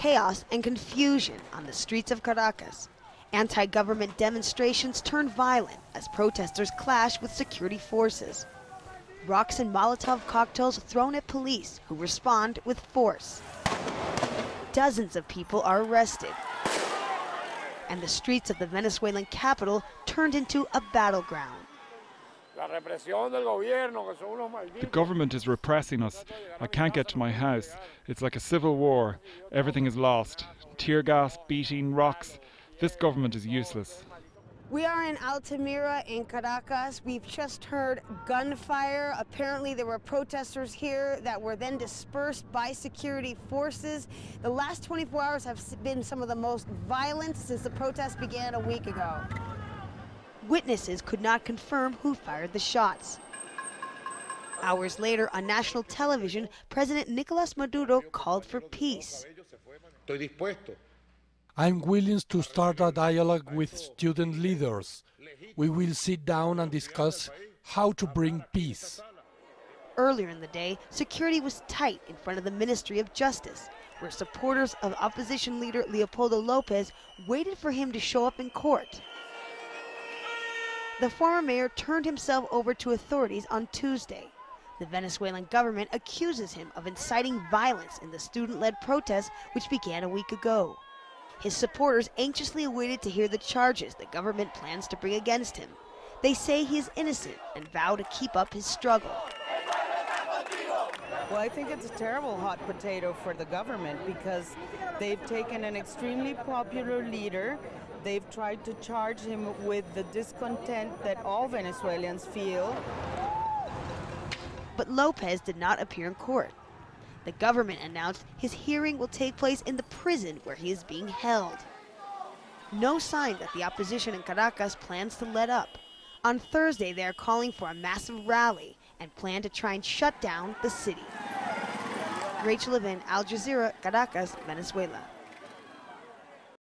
chaos and confusion on the streets of Caracas. Anti-government demonstrations turned violent as protesters clashed with security forces. Rocks and Molotov cocktails thrown at police, who respond with force. Dozens of people are arrested, and the streets of the Venezuelan capital turned into a battleground. The government is repressing us. I can't get to my house. It's like a civil war. Everything is lost. Tear gas, beating, rocks. This government is useless. We are in Altamira in Caracas. We've just heard gunfire. Apparently there were protesters here that were then dispersed by security forces. The last 24 hours have been some of the most violent since the protests began a week ago. Witnesses could not confirm who fired the shots. Hours later, on national television, President Nicolas Maduro called for peace. I'm willing to start a dialogue with student leaders. We will sit down and discuss how to bring peace. Earlier in the day, security was tight in front of the Ministry of Justice, where supporters of opposition leader Leopoldo Lopez waited for him to show up in court. The former mayor turned himself over to authorities on Tuesday. The Venezuelan government accuses him of inciting violence in the student-led protests which began a week ago. His supporters anxiously awaited to hear the charges the government plans to bring against him. They say he is innocent and vow to keep up his struggle. Well, I think it's a terrible hot potato for the government because they've taken an extremely popular leader. They've tried to charge him with the discontent that all Venezuelans feel. But Lopez did not appear in court. The government announced his hearing will take place in the prison where he is being held. No sign that the opposition in Caracas plans to let up. On Thursday, they are calling for a massive rally and plan to try and shut down the city. Levin, Al Jazeera, Caracas, Venezuela.